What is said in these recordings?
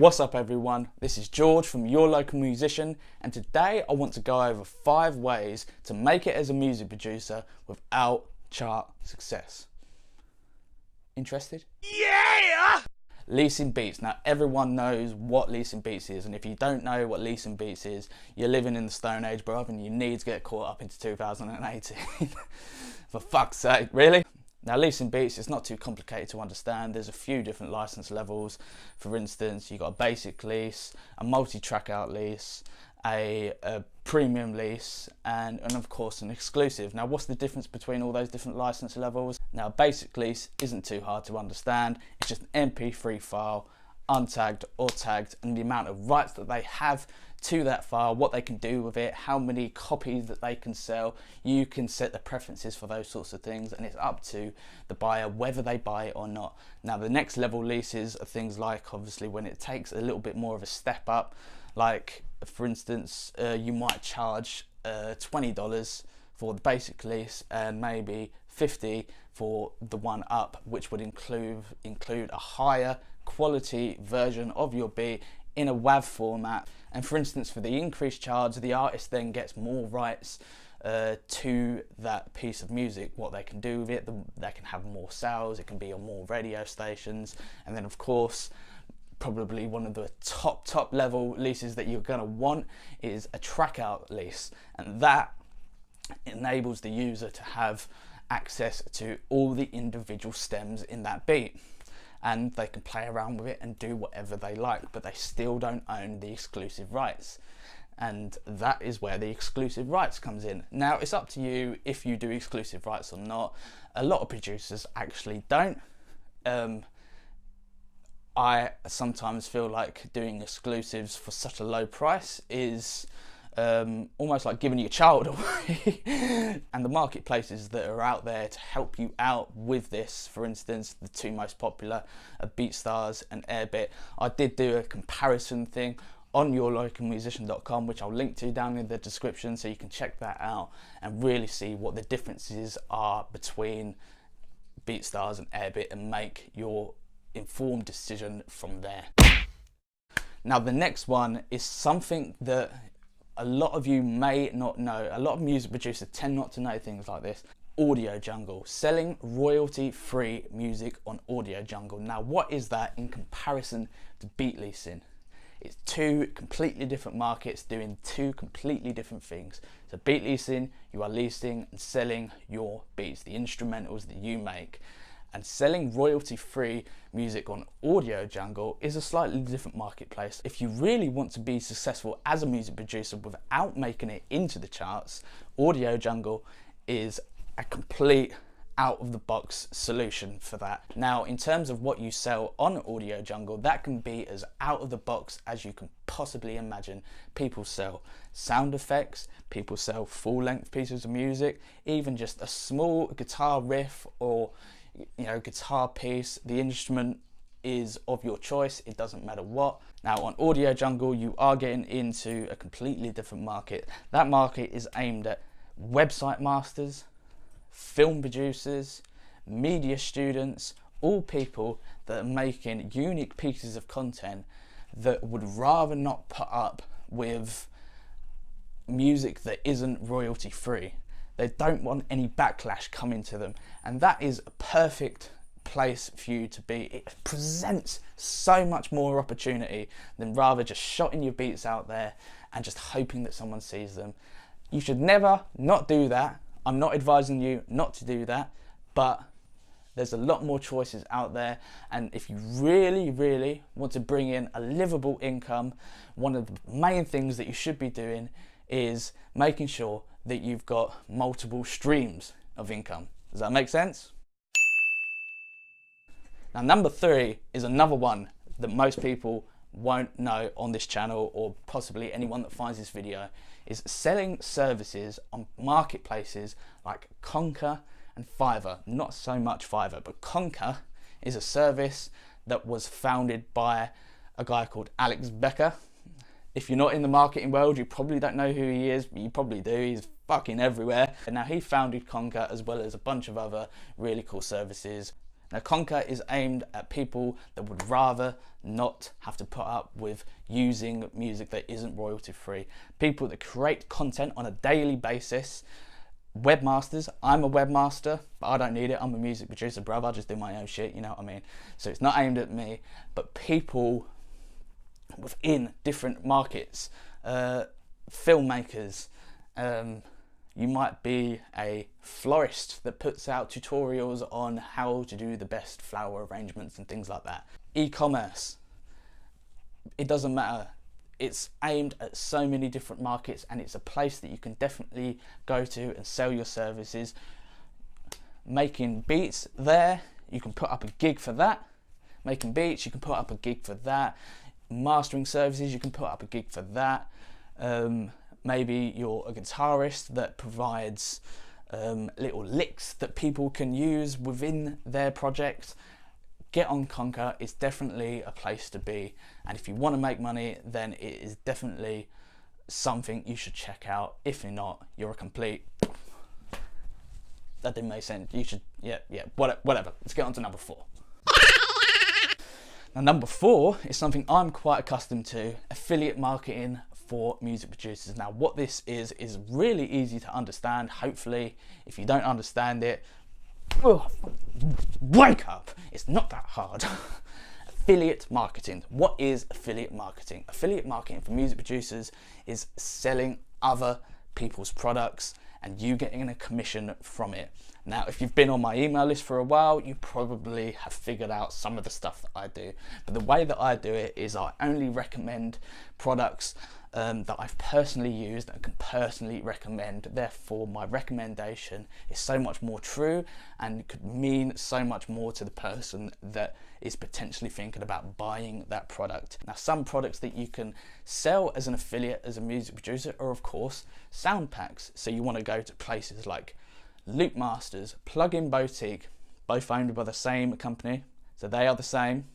What's up everyone, this is George from Your Local Musician, and today I want to go over 5 ways to make it as a music producer without chart success. Interested? Yeah! Leasing Beats. Now everyone knows what Leasing Beats is, and if you don't know what Leasing Beats is, you're living in the Stone Age, bruv, and you need to get caught up into 2018. For fuck's sake, really? Now Leasing Beats is not too complicated to understand. There's a few different license levels. For instance, you've got a basic lease, a multi-track out lease, a premium lease, and of course an exclusive. Now what's the difference between all those different license levels? Now a basic lease isn't too hard to understand. It's just an MP3 file, untagged or tagged, and the amount of rights that they have to that file, what they can do with it, how many copies that they can sell. You can set the preferences for those sorts of things, and it's up to the buyer whether they buy it or not. Now the next level leases are things like, obviously, when it takes a little bit more of a step up, like for instance you might charge $20 for the basic lease and maybe $50 for the one up, which would include a higher quality version of your beat in a WAV format. And for instance, for the increased charge, the artist then gets more rights to that piece of music. What they can do with it, they can have more sales, it can be on more radio stations, and then of course probably one of the top level leases that you're going to want is a track out lease, and that enables the user to have access to all the individual stems in that beat, and they can play around with it and do whatever they like, but they still don't own the exclusive rights. And that is where the exclusive rights comes in. Now it's up to you if you do exclusive rights or not. A lot of producers actually don't. I sometimes feel like doing exclusives for such a low price is almost like giving your child away. And the marketplaces that are out there to help you out with this, for instance, the 2 most popular are BeatStars and Airbit. I did do a comparison thing on yourlocalmusician.com, which I'll link to down in the description, so you can check that out and really see what the differences are between BeatStars and Airbit and make your informed decision from there. Now the next one is something that a lot of you may not know. A lot of music producers tend not to know things like this. Audio Jungle, selling royalty-free music on Audio Jungle. Now what is that in comparison to beat leasing? It's 2 completely different markets doing 2 completely different things. So beat leasing, you are leasing and selling your beats, the instrumentals that you make. And selling royalty-free music on Audio Jungle is a slightly different marketplace. If you really want to be successful as a music producer without making it into the charts, Audio Jungle is a complete out-of-the-box solution for that. Now, in terms of what you sell on Audio Jungle, that can be as out-of-the-box as you can possibly imagine. People sell sound effects, people sell full-length pieces of music, even just a small guitar riff or guitar piece. The instrument is of your choice, it doesn't matter what. Now on Audio Jungle you are getting into a completely different market. That market is aimed at website masters, film producers, media students, all people that are making unique pieces of content that would rather not put up with music that isn't royalty free. They don't want any backlash coming to them, and that is a perfect place for you to be. It presents so much more opportunity than rather just shotting your beats out there and just hoping that someone sees them. You should never not do that. I'm not advising you not to do that, but there's a lot more choices out there, and if you really want to bring in a livable income, one of the main things that you should be doing is making sure that you've got multiple streams of income. Does that make sense? Now number 3 is another one that most people won't know on this channel, or possibly anyone that finds this video, is selling services on marketplaces like Conquer and Fiverr. Not so much Fiverr, but Conquer is a service that was founded by a guy called Alex Becker. If you're not in the marketing world, you probably don't know who he is, but you probably do. He's fucking everywhere. And now he founded Conquer as well as a bunch of other really cool services. Now Conquer is aimed at people that would rather not have to put up with using music that isn't royalty free. People that create content on a daily basis. Webmasters, I'm a webmaster, but I don't need it. I'm a music producer, bruv. I just do my own shit, you know what I mean? So it's not aimed at me, but people within different markets, filmmakers, you might be a florist that puts out tutorials on how to do the best flower arrangements and things like that. E-commerce, it doesn't matter. It's aimed at so many different markets, and it's a place that you can definitely go to and sell your services. Making beats there, you can put up a gig for that. Making beats, you can put up a gig for that. Mastering services, you can put up a gig for that. Maybe you're a guitarist that provides little licks that people can use within their project. Get on Conquer, it's definitely a place to be, and if you want to make money, then it is definitely something you should check out. If you're not, you're a complete... That didn't make sense. You should, yeah, whatever. Let's get on to number 4. Now number 4 is something I'm quite accustomed to, affiliate marketing for music producers. Now what this is really easy to understand. Hopefully, if you don't understand it, wake up, it's not that hard. Affiliate marketing. What is affiliate marketing? Affiliate marketing for music producers is selling other people's products and you getting a commission from it. Now, if you've been on my email list for a while, you probably have figured out some of the stuff that I do. But the way that I do it is I only recommend products that I've personally used and can personally recommend. Therefore, my recommendation is so much more true and could mean so much more to the person that is potentially thinking about buying that product. Now, some products that you can sell as an affiliate, as a music producer, are of course sound packs. So you want to go to places like Loop Masters, Plugin Boutique, both owned by the same company, so they are the same.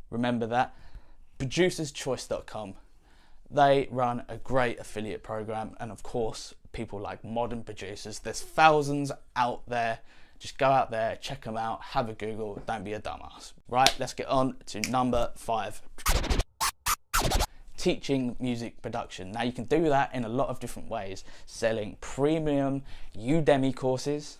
Remember that. Producerschoice.com. They run a great affiliate program, and of course, people like Modern Producers. There's thousands out there. Just go out there, check them out, have a Google, don't be a dumbass. Right, let's get on to number 5. Teaching music production. Now you can do that in a lot of different ways. Selling premium Udemy courses,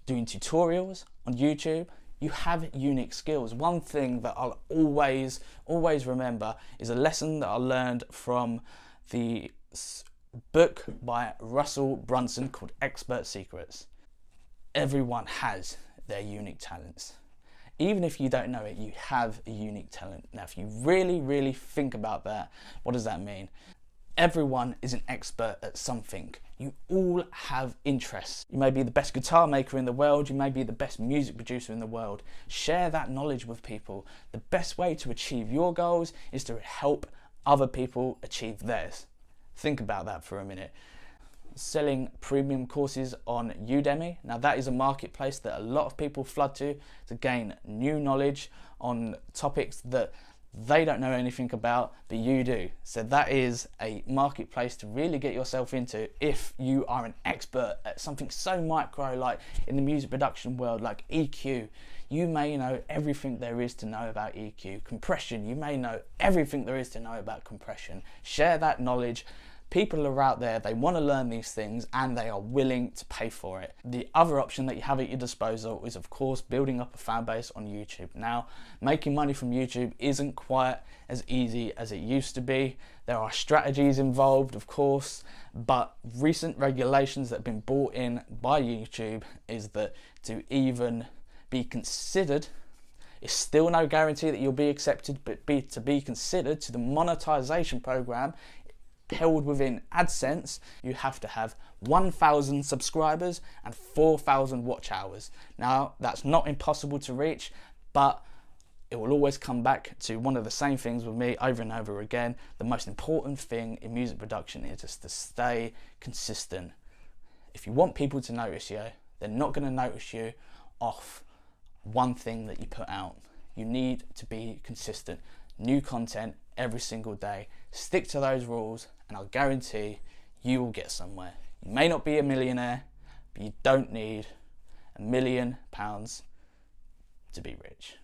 doing tutorials on YouTube. You have unique skills. One thing that I'll always remember is a lesson that I learned from the book by Russell Brunson called Expert Secrets. Everyone has their unique talents. Even if you don't know it, you have a unique talent. Now, if you really think about that, what does that mean? Everyone is an expert at something. You all have interests. You may be the best guitar maker in the world, you may be the best music producer in the world. Share that knowledge with people. The best way to achieve your goals is to help other people achieve theirs. Think about that for a minute. Selling premium courses on Udemy. Now that is a marketplace that a lot of people flood to gain new knowledge on topics that they don't know anything about, but you do. So that is a marketplace to really get yourself into if you are an expert at something so micro, like in the music production world, like EQ. You may know everything there is to know about EQ. Compression, you may know everything there is to know about compression. Share that knowledge. People are out there, they want to learn these things and they are willing to pay for it. The other option that you have at your disposal is of course building up a fan base on YouTube. Now, making money from YouTube isn't quite as easy as it used to be. There are strategies involved, of course, but recent regulations that have been brought in by YouTube is that to even be considered, it's still no guarantee that you'll be accepted, but to be considered to the monetization program held within AdSense, you have to have 1,000 subscribers and 4,000 watch hours. Now, that's not impossible to reach, but it will always come back to one of the same things with me over and over again. The most important thing in music production is just to stay consistent. If you want people to notice you, they're not going to notice you off one thing that you put out. You need to be consistent. New content every single day. Stick to those rules and I'll guarantee you will get somewhere. You may not be a millionaire, but you don't need £1 million to be rich.